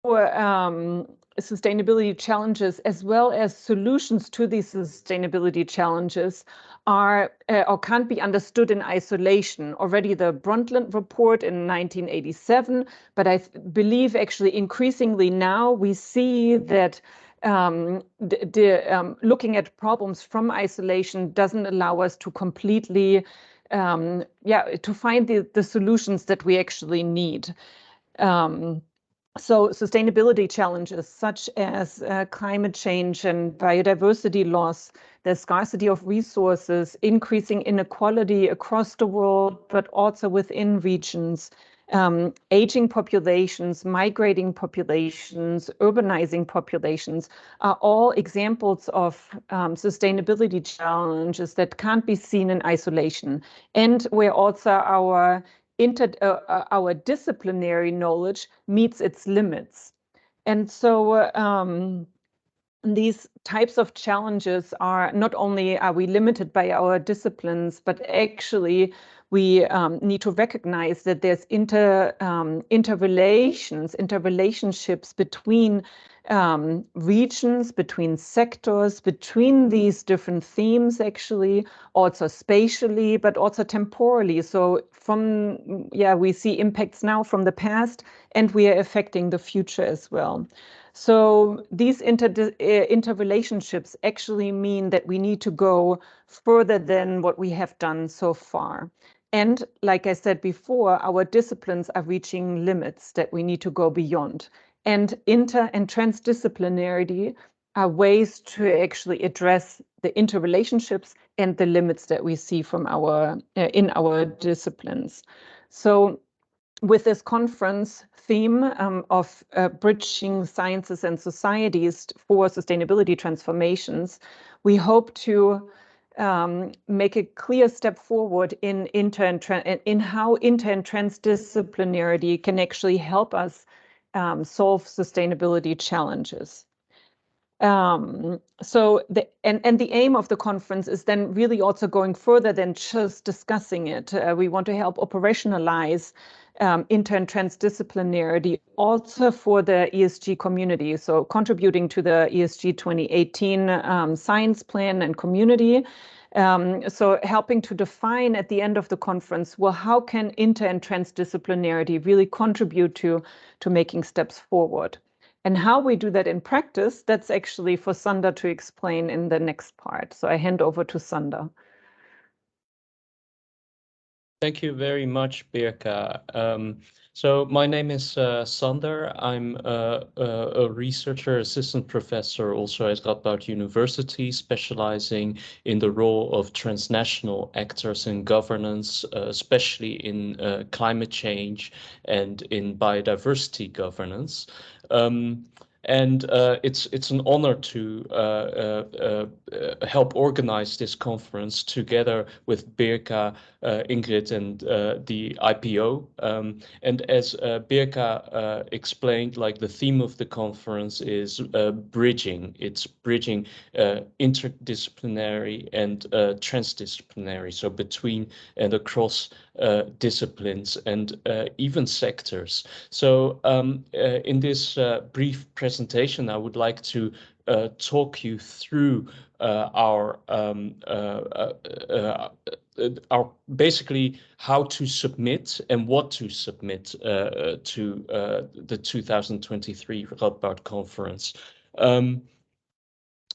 sustainability challenges as well as solutions to these sustainability challenges are or can't be understood in isolation. Already the Brundtland report in 1987, but I believe actually increasingly now we see that looking at problems from isolation doesn't allow us to completely to find the solutions that we actually need. So sustainability challenges such as climate change and biodiversity loss, the scarcity of resources, increasing inequality across the world, but also within regions, aging populations, migrating populations, urbanizing populations are all examples of sustainability challenges that can't be seen in isolation, and where also our disciplinary knowledge meets its limits. And so these types of challenges are not only are we limited by our disciplines, but actually we need to recognize that there's interrelationships between regions, between sectors, between these different themes, actually, also spatially, but also temporally. So we see impacts now from the past, and we are affecting the future as well. So these interrelationships actually mean that we need to go further than what we have done so far. And like I said before, our disciplines are reaching limits that we need to go beyond. And inter and transdisciplinarity are ways to actually address the interrelationships and the limits that we see from in our disciplines. So with this conference theme of bridging sciences and societies for sustainability transformations, we hope to make a clear step forward in how inter and transdisciplinarity can actually help us solve sustainability challenges. So the aim of the conference is then really also going further than just discussing it. We want to help operationalize inter and transdisciplinarity also for the ESG community. So contributing to the ESG 2018 science plan and community. So helping to define at the end of the conference, well, how can inter and transdisciplinarity really contribute to making steps forward? And how we do that in practice, that's actually for Sander to explain in the next part. So I hand over to Sander. Thank you very much, Birka. So my name is Sander. I'm a researcher, assistant professor also at Radboud University, specializing in the role of transnational actors in governance, especially in climate change and in biodiversity governance. And it's an honor to help organize this conference together with Birka, Ingrid, and the IPO. And as Birka explained, like the theme of the conference is bridging. It's bridging interdisciplinary and transdisciplinary, so between and across disciplines and even sectors. So in this brief presentation, I would like to talk you through our basically how to submit and what to submit to the 2023 Radboud Conference.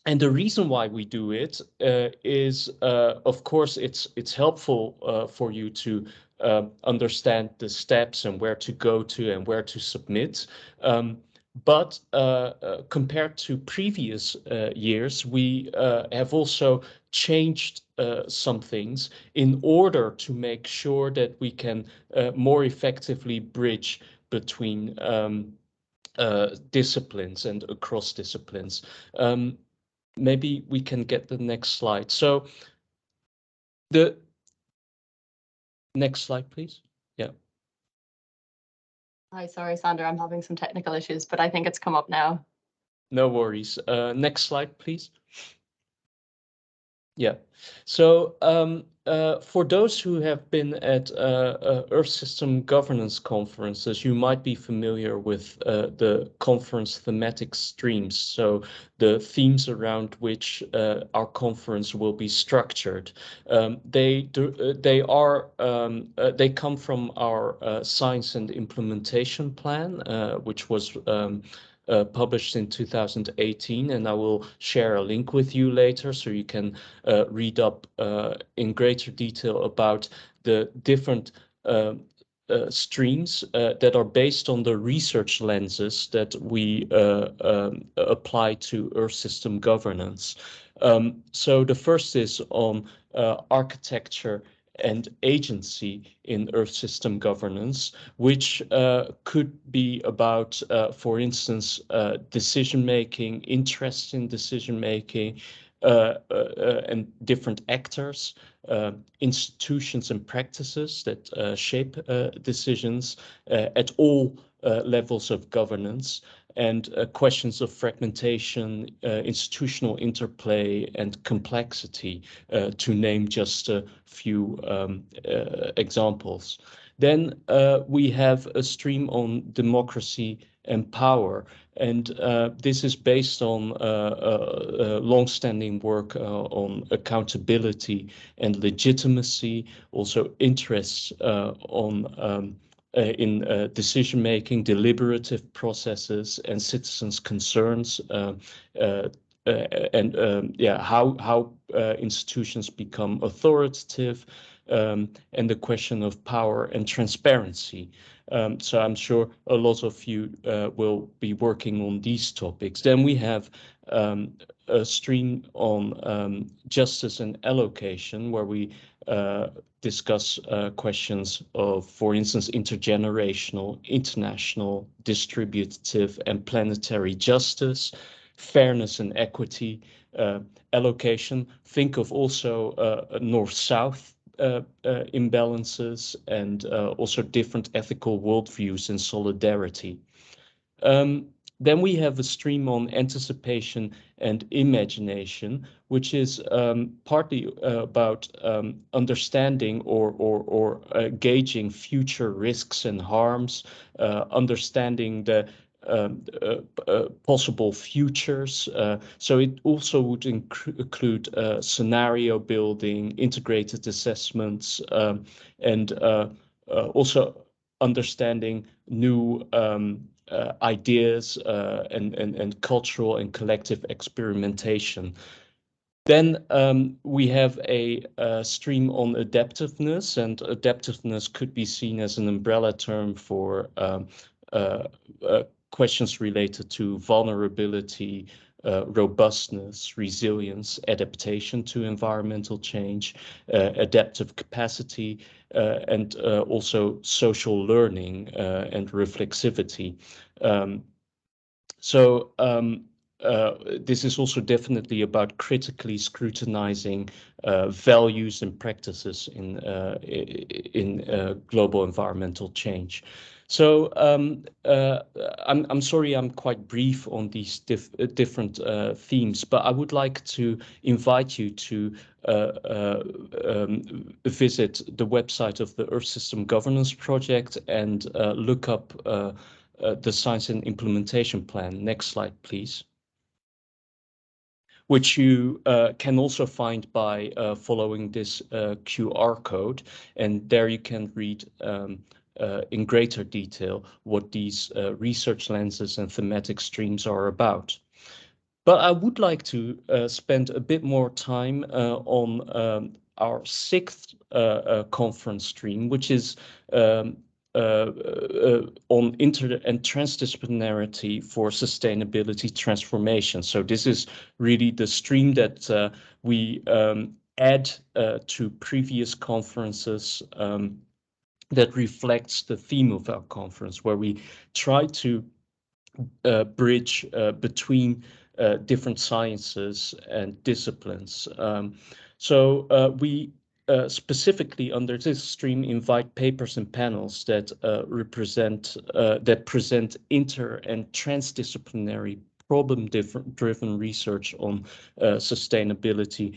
And the reason why we do it is, of course, it's helpful for you to understand the steps and where to go to and where to submit. But compared to previous years, we have also changed some things in order to make sure that we can more effectively bridge between disciplines and across disciplines. Maybe we can get the next slide. So the next slide, please. Yeah. Hi, sorry, Sander, I'm having some technical issues, but I think it's come up now. No worries. Next slide, please. Yeah. So for those who have been at Earth System Governance conferences, you might be familiar with the conference thematic streams. So the themes around which our conference will be structured. They come from our science and implementation plan, which was published in 2018, and I will share a link with you later so you can read up in greater detail about the different streams that are based on the research lenses that we apply to Earth system governance. So the first is on architecture and agency in Earth system governance, which could be about, for instance, decision-making, interest in decision-making, and different actors, institutions and practices that shape decisions at all levels of governance, and questions of fragmentation, institutional interplay, and complexity, to name just a few examples. Then we have a stream on democracy and power, and this is based on long-standing work on accountability and legitimacy, also interests in decision-making, deliberative processes, and citizens' concerns, and yeah, how institutions become authoritative, and the question of power and transparency. So I'm sure a lot of you will be working on these topics. Then we have a stream on justice and allocation, where we discuss questions of, for instance, intergenerational, international, distributive, and planetary justice, fairness and equity, allocation. Think of also north-south imbalances, and also different ethical worldviews and solidarity. Then we have a stream on anticipation and imagination, which is partly about understanding or gauging future risks and harms, understanding the possible futures. So it also would include scenario building, integrated assessments, and also understanding new ideas and cultural and collective experimentation. Then we have a stream on adaptiveness, and adaptiveness could be seen as an umbrella term for questions related to vulnerability, robustness, resilience, adaptation to environmental change, adaptive capacity, and also social learning and reflexivity. This is also definitely about critically scrutinizing values and practices in global environmental change. So I'm sorry I'm quite brief on these different themes, but I would like to invite you to visit the website of the Earth System Governance Project and look up the Science and Implementation Plan. Next slide, please. Which you can also find by following this QR code. And there you can read in greater detail what these research lenses and thematic streams are about. But I would like to spend a bit more time on our sixth conference stream, which is on inter and transdisciplinarity for sustainability transformation. So this is really the stream that we add to previous conferences that reflects the theme of our conference, where we try to bridge between different sciences and disciplines. So we specifically under this stream invite papers and panels that present inter and transdisciplinary problem-driven research on sustainability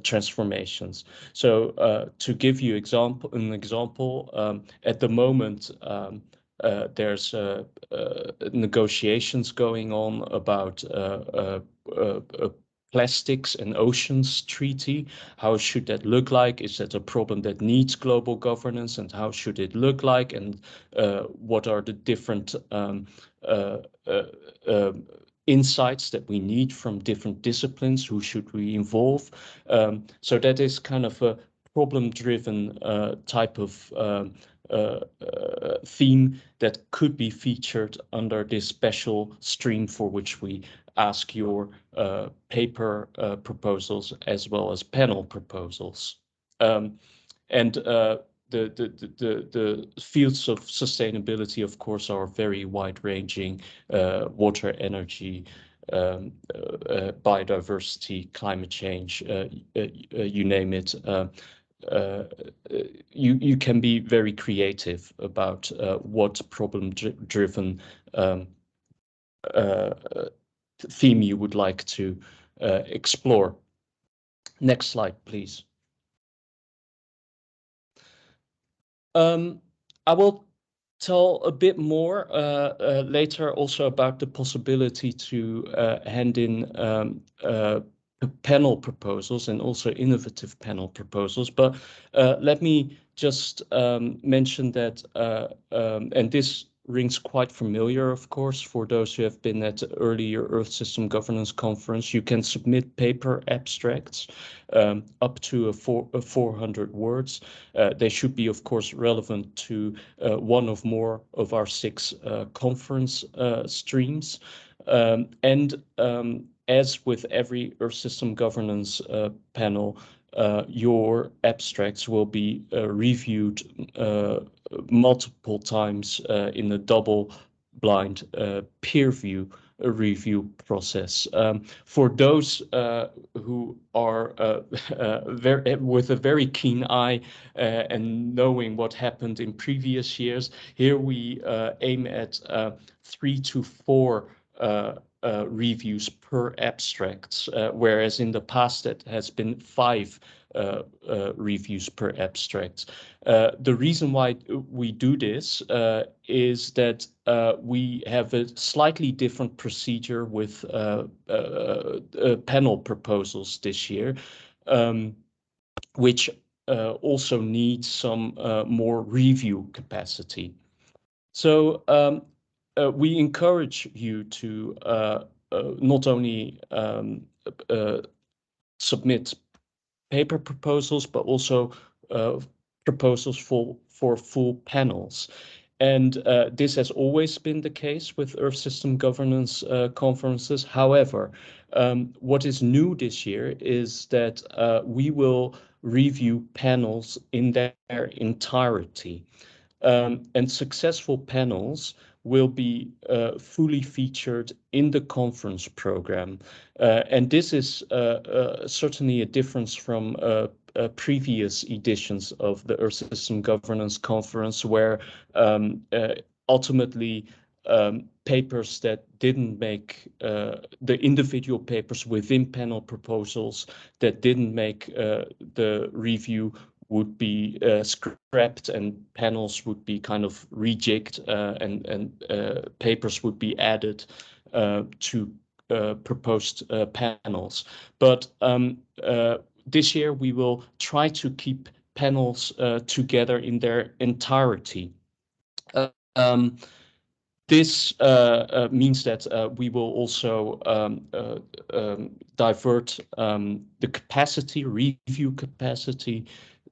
transformations. So to give you an example, at the moment, there's negotiations going on about plastics and oceans treaty. How should that look like? Is that a problem that needs global governance, and how should it look like? And what are the different insights that we need from different disciplines? Who should we involve? So that is kind of a problem-driven type of theme that could be featured under this special stream, for which we ask your paper proposals as well as panel proposals. And the fields of sustainability, of course, are very wide-ranging: water, energy, biodiversity, climate change, you name it. You can be very creative about what problem-driven theme you would like to explore. Next slide, please. I will tell a bit more later also about the possibility to hand in panel proposals, and also innovative panel proposals. But let me just mention that, and this rings quite familiar, of course, for those who have been at the earlier Earth System Governance Conference. You can submit paper abstracts up to 400 words. They should be, of course, relevant to one of more of our 6 conference streams. As with every Earth System Governance panel, your abstracts will be reviewed multiple times in a double-blind peer review process. For those who are with a very keen eye and knowing what happened in previous years, here we aim at 3 to 4 reviews per abstract, whereas in the past it has been 5 reviews per abstract. The reason why we do this is that we have a slightly different procedure with panel proposals this year, which also needs some more review capacity. So we encourage you to not only submit paper proposals, but also proposals for full panels. And this has always been the case with Earth System Governance conferences. However, what is new this year is that we will review panels in their entirety. And successful panels will be fully featured in the conference program. And this is certainly a difference from previous editions of the Earth System Governance Conference, where ultimately papers that didn't make the individual papers within panel proposals that didn't make the review would be scrapped, and panels would be kind of rejigged, and papers would be added to proposed panels. But this year we will try to keep panels together in their entirety. This means that we will also divert the capacity, review capacity,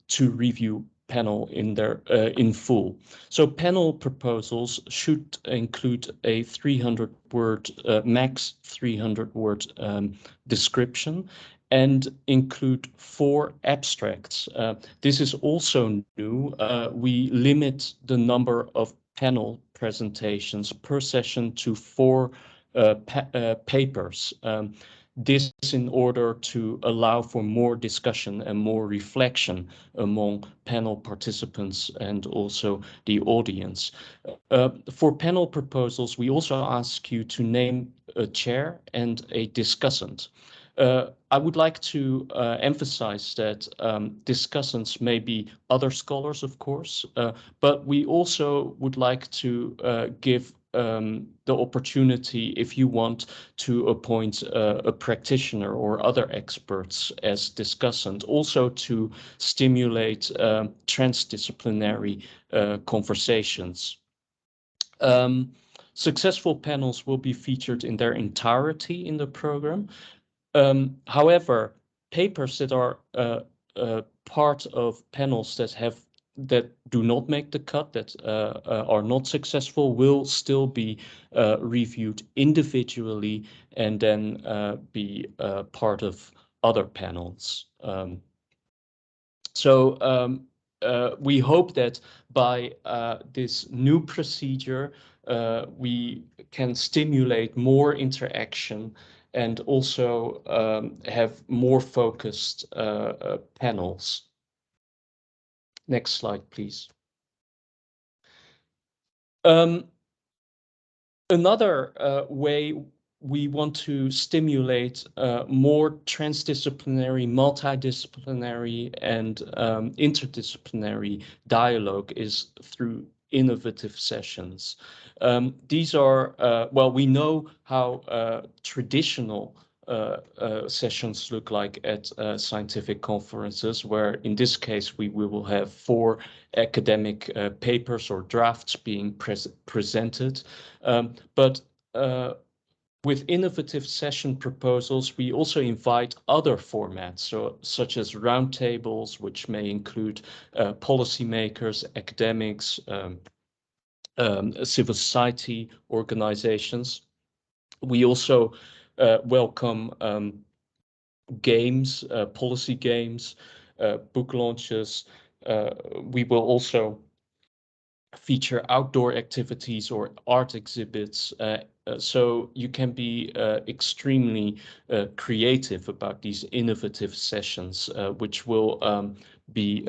to review panel in full. So panel proposals should include a 300-word, max 300-word description, and include 4 abstracts. This is also new. We limit the number of panel presentations per session to 4 papers. This in order to allow for more discussion and more reflection among panel participants and also the audience. For panel proposals, we also ask you to name a chair and a discussant. I would like to emphasize that discussants may be other scholars, of course, but we also would like to give the opportunity, if you want, to appoint a practitioner or other experts as discussant, also to stimulate transdisciplinary conversations. Successful panels will be featured in their entirety in the program. However, papers that are part of panels that do not make the cut, that are not successful, will still be reviewed individually and then be part of other panels. We hope that by this new procedure, we can stimulate more interaction and also have more focused panels. Next slide, please. Another way we want to stimulate more transdisciplinary, multidisciplinary, and interdisciplinary dialogue is through innovative sessions. These are, well, we know how traditional sessions look like at scientific conferences, where in this case we will have 4 academic papers or drafts being presented. But with innovative session proposals, we also invite other formats, such as roundtables, which may include policymakers, academics, civil society organizations. We also welcome games, policy games, book launches. We will also feature outdoor activities or art exhibits, so you can be extremely creative about these innovative sessions, which will be,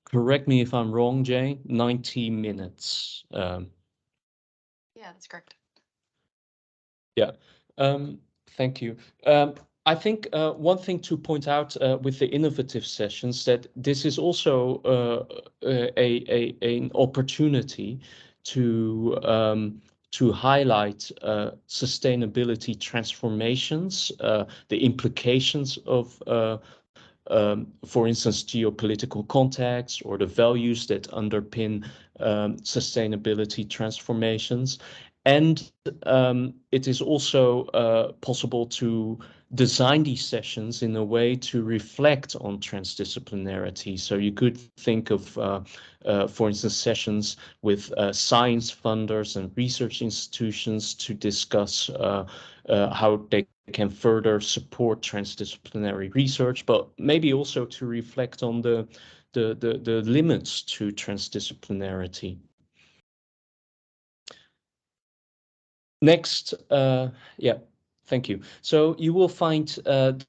correct me if I'm wrong, Jane, 90 minutes. Yeah, that's correct. Yeah, thank you. I think one thing to point out with the innovative sessions, that this is also an opportunity to highlight sustainability transformations, the implications of for instance, geopolitical context or the values that underpin sustainability transformations. And it is also possible to design these sessions in a way to reflect on transdisciplinarity. So you could think of, for instance, sessions with science funders and research institutions to discuss how they can further support transdisciplinary research, but maybe also to reflect on the limits to transdisciplinarity. Next, yeah, thank you. So you will find the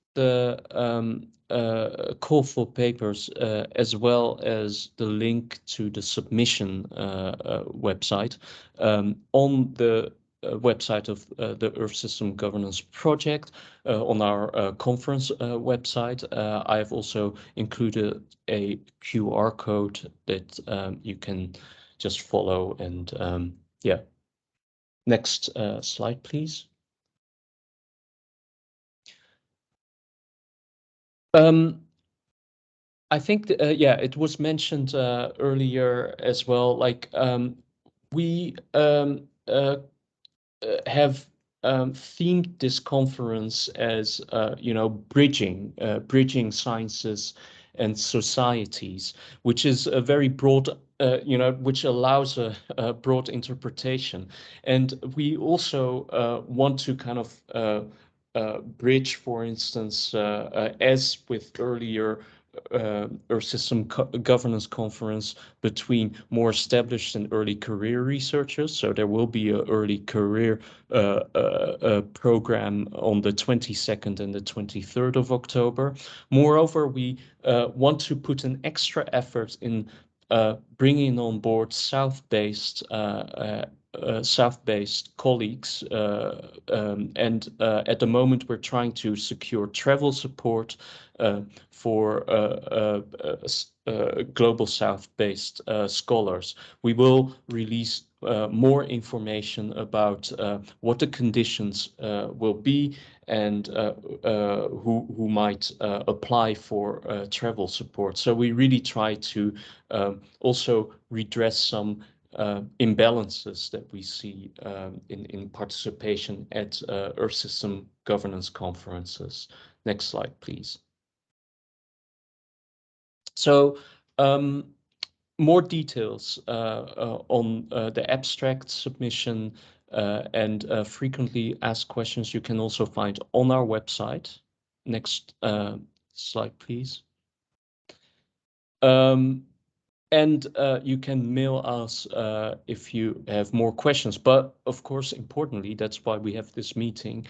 call for papers as well as the link to the submission website on the website of the Earth System Governance Project, on our conference website. I have also included a QR code that you can just follow, and yeah. Next slide, please. I think, yeah, it was mentioned earlier as well, like we have themed this conference as, you know, bridging sciences and societies, which is a very broad, you know, which allows a broad interpretation. And we also want to kind of bridge, for instance, as with earlier Earth System Governance Conference, between more established and early career researchers. So there will be an early career program on the 22nd and the 23rd of October. Moreover, we want to put an extra effort in bringing on board South-based South-based colleagues, and at the moment we're trying to secure travel support for global South-based scholars. We will release more information about what the conditions will be and who might apply for travel support. So we really try to also redress some imbalances that we see in participation at Earth System governance conferences. Next slide, please. So more details on the abstract submission and frequently asked questions you can also find on our website. Next slide, please. And you can mail us if you have more questions. But of course, importantly, that's why we have this meeting.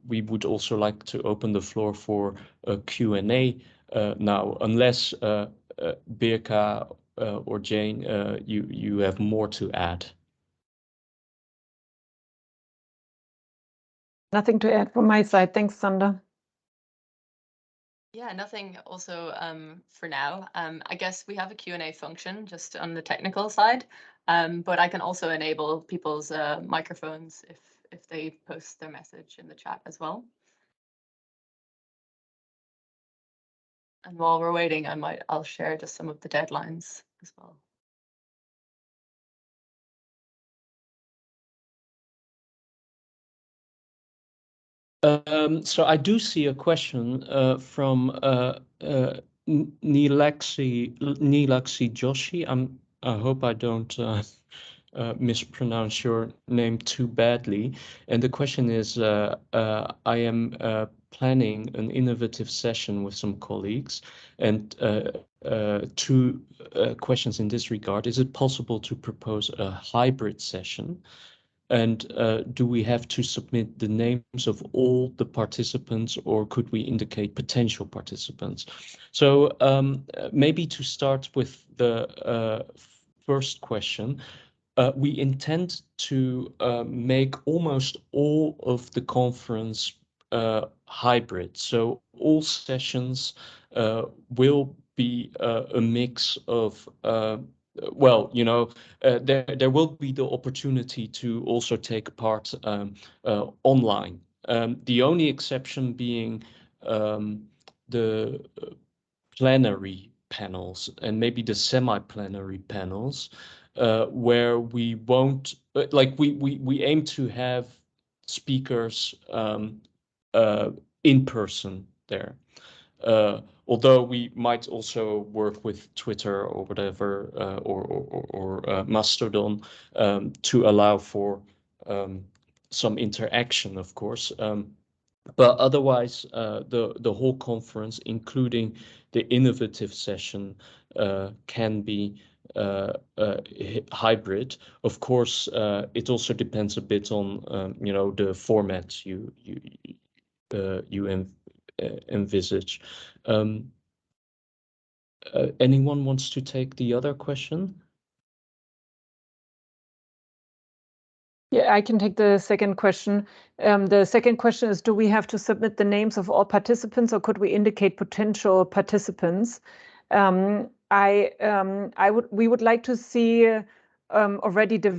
We would also like to open the floor for a Q&A now, unless Birka or Jane, you have more to add. Nothing to add from my side. Thanks, Sander. Yeah, nothing also for now. I guess we have a Q&A function just on the technical side, but I can also enable people's microphones if they post their message in the chat as well. And while we're waiting, I'll share just some of the deadlines as well. So I do see a question from Nilaksi Joshi. I hope I don't mispronounce your name too badly. And the question is, I am planning an innovative session with some colleagues, and two questions in this regard. Is it possible to propose a hybrid session? And do we have to submit the names of all the participants, or could we indicate potential participants? So maybe to start with the first question, we intend to make almost all of the conference hybrid. So all sessions will be a mix of well, you know, there will be the opportunity to also take part online. The only exception being the plenary panels and maybe the semi-plenary panels, where we won't like we aim to have speakers in person there. Although we might also work with Twitter or whatever, or Mastodon, to allow for some interaction, of course. But otherwise, the whole conference, including the innovative session, can be hybrid. Of course, it also depends a bit on you know, the format you envisage. Anyone wants to take the other question? Yeah, I can take the second question. The second question is, do we have to submit the names of all participants, or could we indicate potential participants? We would like to see already the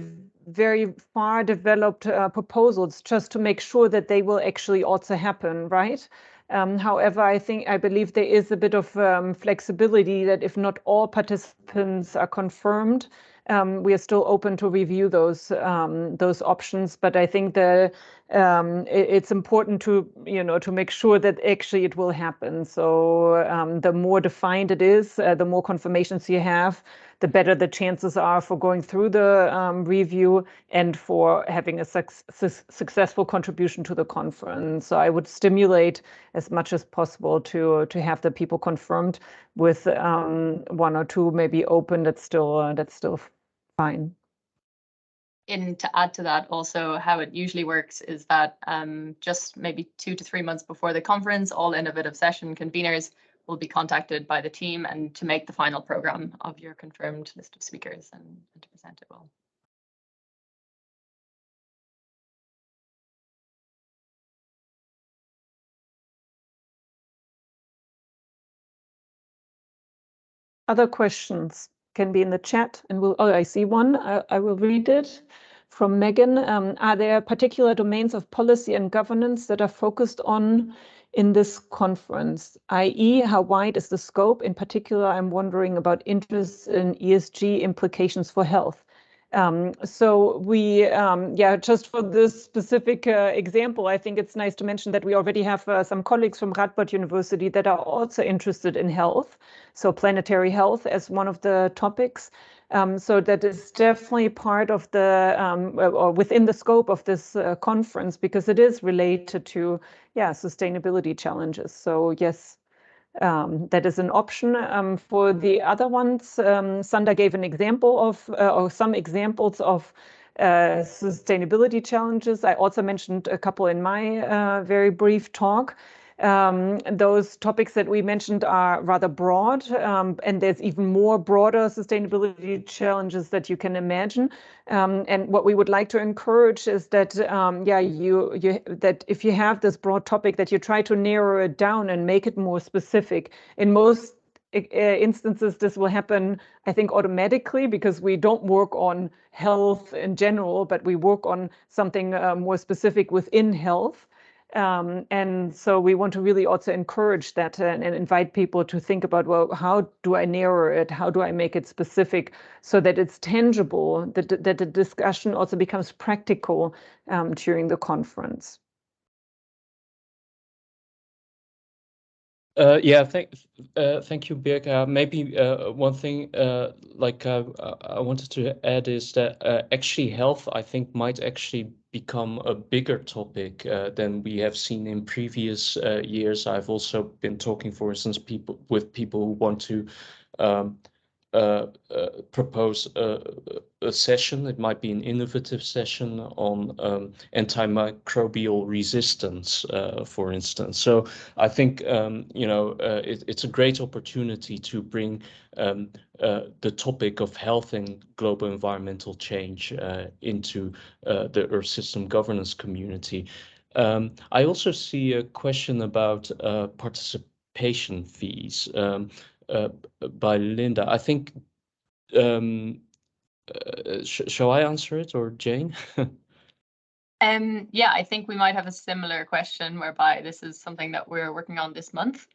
very far developed proposals, just to make sure that they will actually also happen, right? However, I believe there is a bit of flexibility that if not all participants are confirmed, we are still open to review those options. But I think it's important to, you know, to make sure that actually it will happen. So the more defined it is, the more confirmations you have, the better the chances are for going through the review and for having a successful contribution to the conference. So I would stimulate as much as possible to have the people confirmed, with one or two maybe open. That's still fine. And to add to that, also how it usually works is that just maybe 2 to 3 months before the conference, all innovative session conveners will be contacted by the team and to make the final program of your confirmed list of speakers and to present it well. Other questions can be in the chat, and I see one. I will read it from Megan. Are there particular domains of policy and governance that are focused on in this conference, i.e. how wide is the scope? In particular, I'm wondering about interest in ESG implications for health. So we, just for this specific example, I think it's nice to mention that we already have some colleagues from Radboud University that are also interested in health, so planetary health as one of the topics. So that is definitely part of the, or within the scope of this conference, because it is related to, sustainability challenges. So yes, that is an option. For the other ones, Sander gave an example of, or some examples of sustainability challenges. I also mentioned a couple in my very brief talk. Those topics that we mentioned are rather broad, and there's even more broader sustainability challenges that you can imagine. And what we would like to encourage is that, that if you have this broad topic, that you try to narrow it down and make it more specific. In most instances, this will happen, I think, automatically, because we don't work on health in general, but we work on something more specific within health. And so we want to really also encourage that and invite people to think about, well, how do I narrow it? How do I make it specific so that it's tangible, that the discussion also becomes practical during the conference? Thank you, Birka. Maybe one thing I wanted to add is that actually health, I think, might actually become a bigger topic than we have seen in previous years. I've also been talking, for instance, with people who want to propose a session. It might be an innovative session on antimicrobial resistance, for instance. So I think it's a great opportunity to bring the topic of health and global environmental change into the Earth System governance community. I also see a question about participation fees. By Linda. I think, shall I answer it, or Jane? Yeah, I think we might have a similar question whereby this is something that we're working on this month.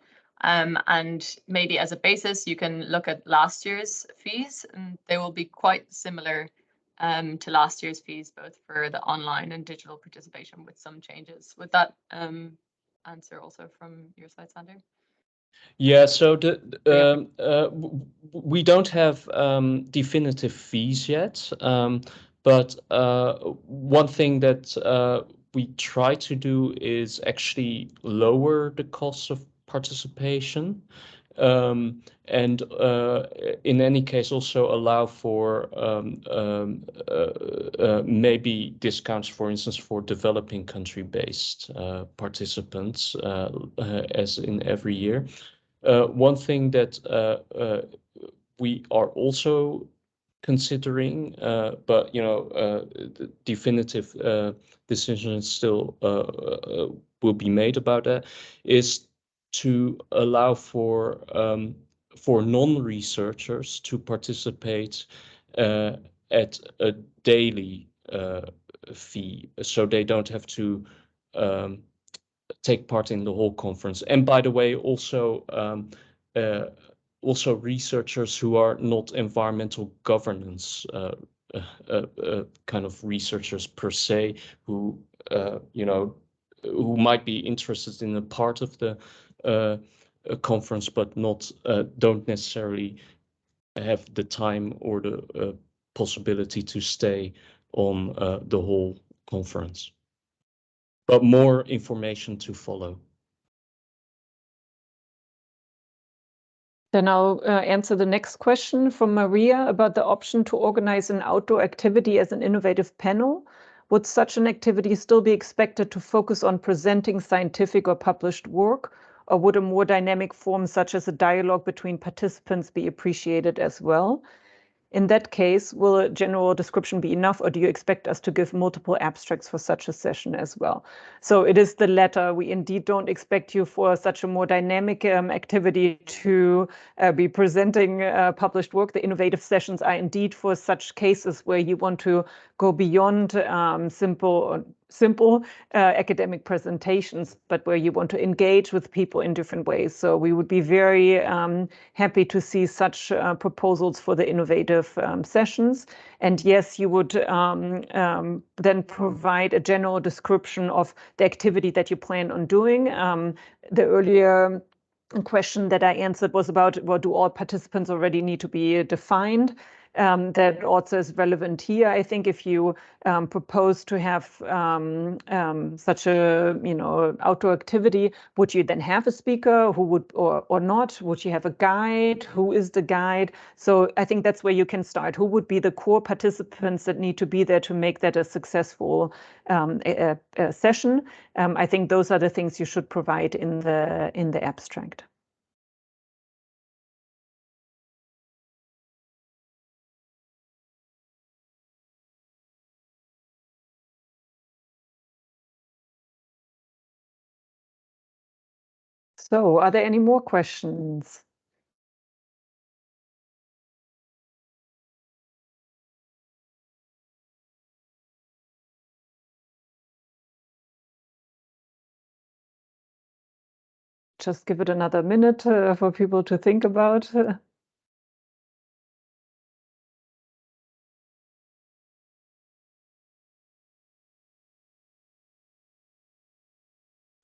And maybe as a basis, you can look at last year's fees, and they will be quite similar to last year's fees, both for the online and digital participation, with some changes. Would that answer also from your side, Sander? Yeah, so we don't have definitive fees yet, but one thing that we try to do is actually lower the cost of participation, and in any case also allow for maybe discounts, for instance, for developing country-based participants, as in every year. One thing that we are also considering, but the definitive decision still will be made about that, is to allow for non-researchers to participate at a daily fee, so they don't have to take part in the whole conference. And by the way, also researchers who are not environmental governance kind of researchers per se, who who might be interested in a part of the conference, but don't necessarily have the time or the possibility to stay on the whole conference. But more information to follow. Then I'll answer the next question from Maria about the option to organize an outdoor activity as an innovative panel. Would such an activity still be expected to focus on presenting scientific or published work, or would a more dynamic form such as a dialogue between participants be appreciated as well? In that case, will a general description be enough, or do you expect us to give multiple abstracts for such a session as well? So it is the latter. We indeed don't expect you for such a more dynamic activity to be presenting published work. The innovative sessions are indeed for such cases where you want to go beyond simple academic presentations, but where you want to engage with people in different ways. So we would be very happy to see such proposals for the innovative sessions. And yes, you would then provide a general description of the activity that you plan on doing. The earlier question that I answered was about, well, do all participants already need to be defined? That also is relevant here. I think if you propose to have such a outdoor activity, would you then have a speaker who would or not? Would you have a guide? Who is the guide? So I think that's where you can start. Who would be the core participants that need to be there to make that a successful session? I think those are the things you should provide in the abstract. So are there any more questions? Just give it another minute for people to think about.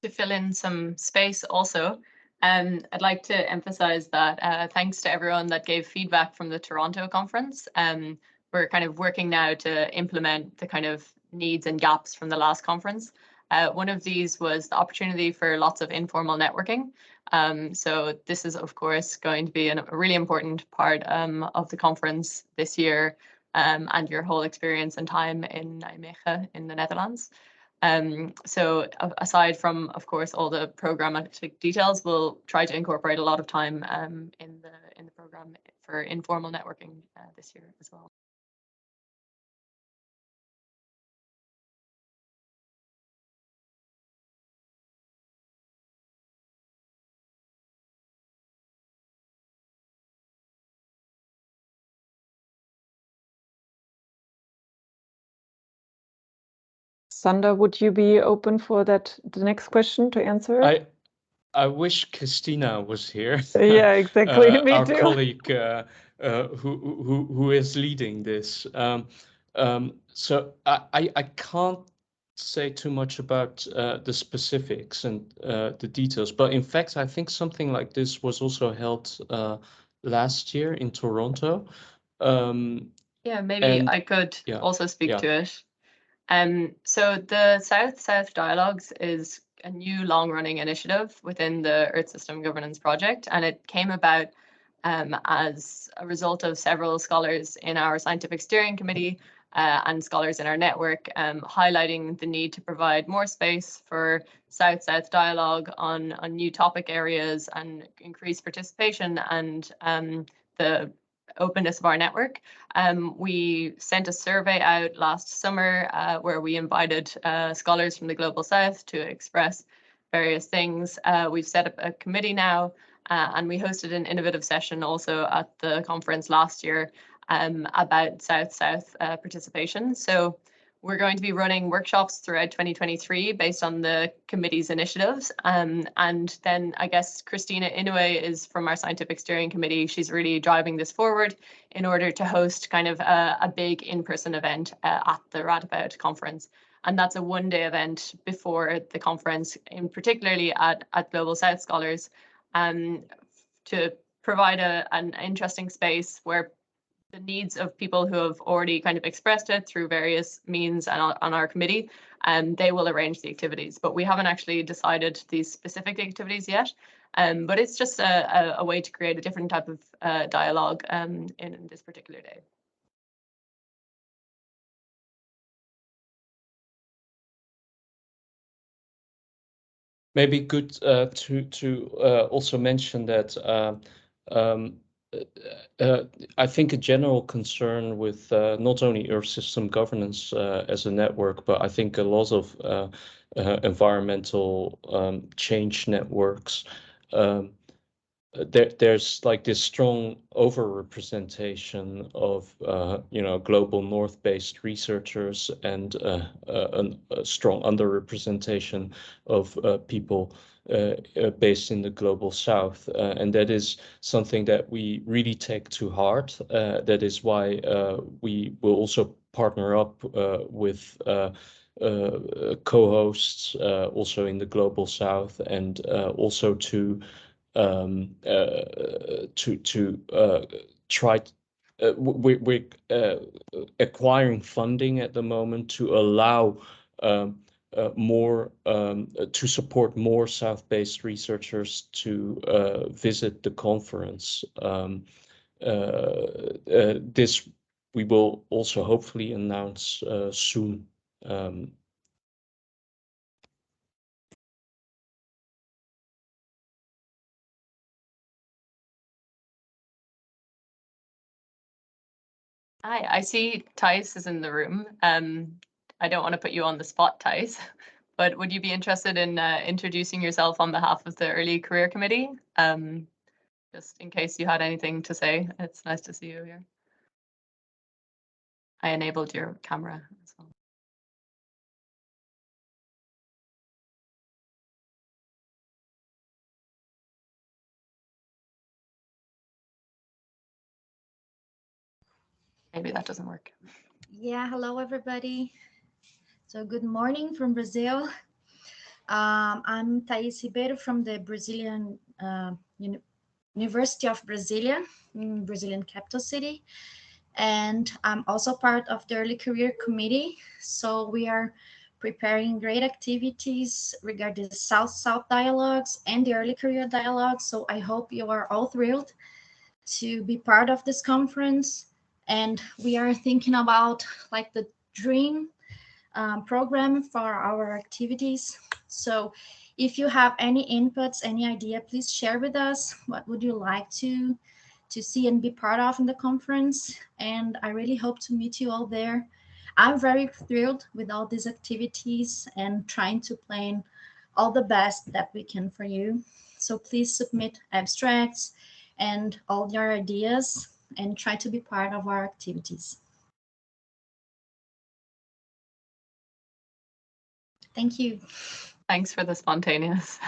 To fill in some space also, I'd like to emphasize that thanks to everyone that gave feedback from the Toronto conference. We're kind of working now to implement the kind of needs and gaps from the last conference. One of these was the opportunity for lots of informal networking. So this is, of course, going to be a really important part of the conference this year, and your whole experience and time in Nijmegen in the Netherlands. So aside from, of course, all the programmatic details, we'll try to incorporate a lot of time in the program for informal networking this year as well. Sander, would you be open for the next question to answer? I wish Christina was here. Yeah, exactly. Me our too. colleague who is leading this. So I can't say too much about the specifics and the details, but in fact, I think something like this was also held last year in Toronto. Yeah, maybe I could also speak to it. So the South-South Dialogues is a new long-running initiative within the Earth System Governance Project, and it came about as a result of several scholars in our scientific steering committee and scholars in our network highlighting the need to provide more space for South-South dialogue on new topic areas and increase participation and the openness of our network. We sent a survey out last summer where we invited scholars from the Global South to express various things. We've set up a committee now, and we hosted an innovative session also at the conference last year about South-South participation. So we're going to be running workshops throughout 2023 based on the committee's initiatives. And then I guess Christina Inoue is from our scientific steering committee. She's really driving this forward in order to host kind of a big in-person event at the Radabout conference. And that's a one-day event before the conference, in particularly at Global South Scholars, to provide an interesting space where the needs of people who have already kind of expressed it through various means and on our committee, and they will arrange the activities. But we haven't actually decided these specific activities yet. But it's just a way to create a different type of dialogue in this particular day. Maybe good to also mention that I think a general concern with not only Earth system governance as a network, but I think a lot of environmental change networks, um, there's like this strong overrepresentation of global north-based researchers and a strong underrepresentation of people based in the global south, and that is something that we really take to heart. That is why we will also partner up with co-hosts also in the global south, and also to try. We're acquiring funding at the moment to allow more to support more South-based researchers to visit the conference. This we will also hopefully announce soon. Hi, I see Thijs is in the room. I don't want to put you on the spot, Thijs, but would you be interested in introducing yourself on behalf of the Early Career Committee? Just in case you had anything to say. It's nice to see you here. I enabled your camera as well. Maybe that doesn't work. Yeah, hello everybody. So good morning from Brazil. I'm Thais Ribeiro from the Brazilian University of Brasilia, Brazilian capital city. And I'm also part of the Early Career Committee. So we are preparing great activities regarding the South-South dialogues and the Early Career dialogue. So I hope you are all thrilled to be part of this conference. And we are thinking about like the dream program for our activities. So if you have any inputs, any idea, please share with us. What would you like to see and be part of in the conference? And I really hope to meet you all there. I'm very thrilled with all these activities and trying to plan all the best that we can for you. So please submit abstracts and all your ideas and try to be part of our activities. Thank you. Thanks for the spontaneous.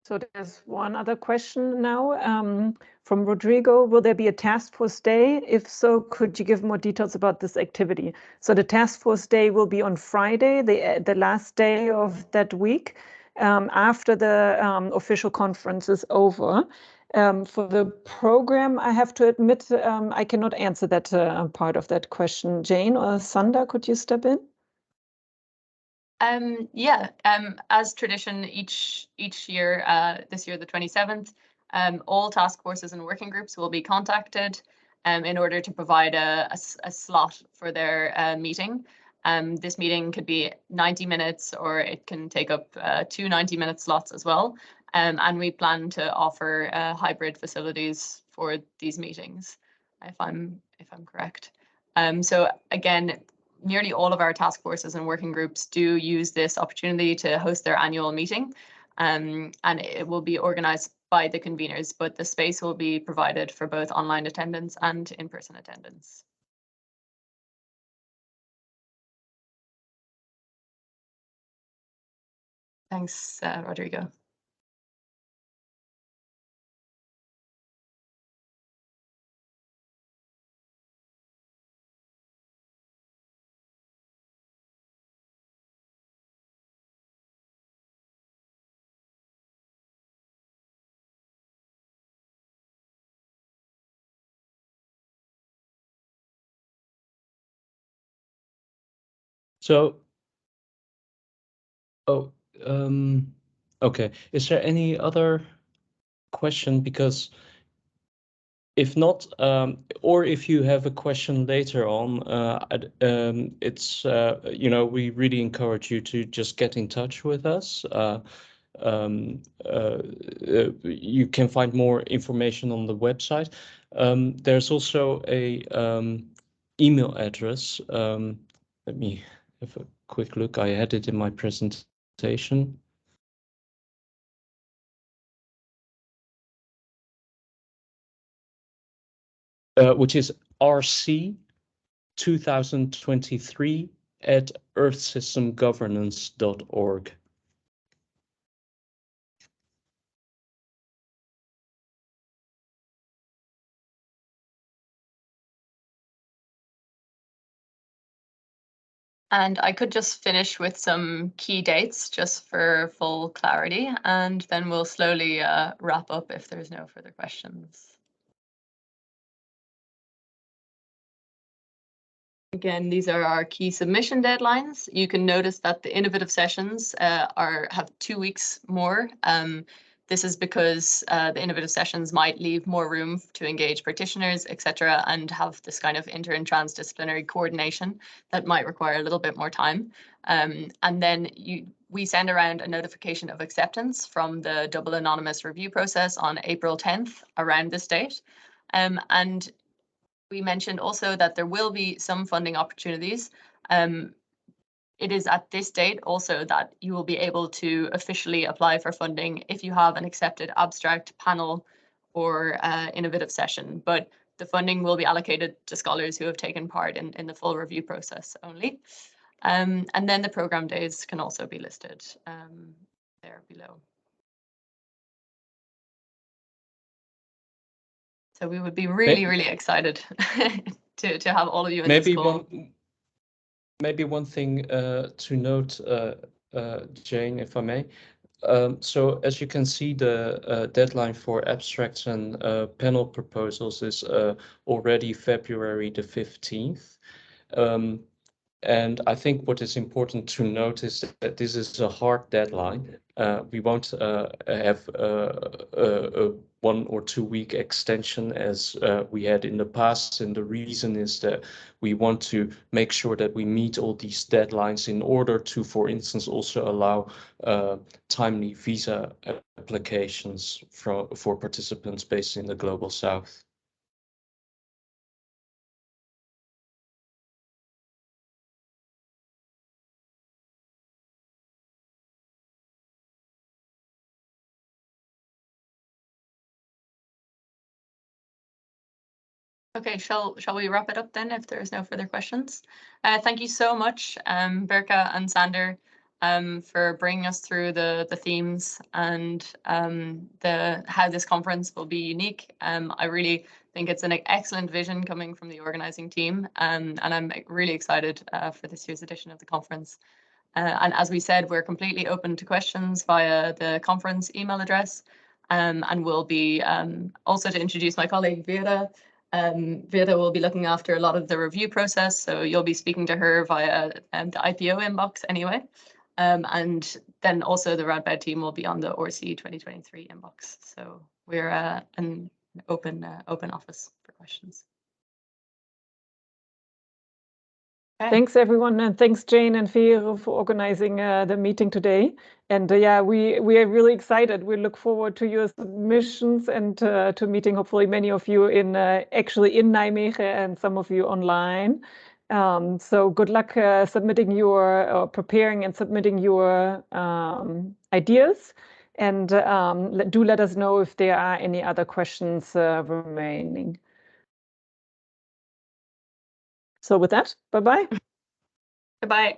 So there's one other question now from Rodrigo. Will there be a task force day? If so, could you give more details about this activity? So the task force day will be on Friday, the last day of that week, after the official conference is over. For the program, I have to admit, I cannot answer that part of that question. Jane or Sanda, could you step in? Yeah, as tradition, each year, this year the 27th, all task forces and working groups will be contacted in order to provide a slot for their meeting. This meeting could be 90 minutes or it can take up 2 90-minute slots as well. And we plan to offer hybrid facilities for these meetings, if I'm correct. So again, nearly all of our task forces and working groups do use this opportunity to host their annual meeting, and it will be organized by the conveners, but the space will be provided for both online attendance and in-person attendance. Thanks, Rodrigo. So, okay. Is there any other question? Because if not, or if you have a question later on, it's we really encourage you to just get in touch with us. You can find more information on the website. There's also a email address. Let me have a quick look. I had it in my presentation. Which is rc2023@earthsystemgovernance.org. And I could just finish with some key dates just for full clarity, and then we'll slowly wrap up if there's no further questions. Again, these are our key submission deadlines. You can notice that the innovative sessions have 2 weeks more. This is because the innovative sessions might leave more room to engage practitioners, etc., and have this kind of inter and transdisciplinary coordination that might require a little bit more time. And then we send around a notification of acceptance from the double anonymous review process on April 10th around this date. And we mentioned also that there will be some funding opportunities. It is at this date also that you will be able to officially apply for funding if you have an accepted abstract, panel, or innovative session. But the funding will be allocated to scholars who have taken part in the full review process only. And then the program days can also be listed there below. So we would be really excited to have all of you in this call. Maybe one thing to note, Jane, if I may. So as you can see, the deadline for abstracts and panel proposals is already February the 15th. And I think what is important to note is that this is a hard deadline. We won't have a 1 or 2 week extension as we had in the past. And the reason is that we want to make sure that we meet all these deadlines in order to, for instance, also allow timely visa applications for participants based in the Global South. Okay, shall we wrap it up then if there's no further questions? Thank you so much, Berka and Sander, for bringing us through the themes and how this conference will be unique. I really think it's an excellent vision coming from the organizing team, and I'm really excited for this year's edition of the conference. And as we said, we're completely open to questions via the conference email address, and we'll be also to introduce my colleague Vera. Vera will be looking after a lot of the review process, so you'll be speaking to her via the IPO inbox anyway. And then also the RADBED team will be on the ORC 2023 inbox. So we're an open office for questions. Okay. Thanks everyone, and thanks Jane and Vera for organizing the meeting today. And yeah, we are really excited. We look forward to your submissions and to meeting hopefully many of you in actually in Nijmegen and some of you online. So good luck submitting your preparing and submitting your ideas, and do let us know if there are any other questions remaining. So with that, bye-bye. Goodbye.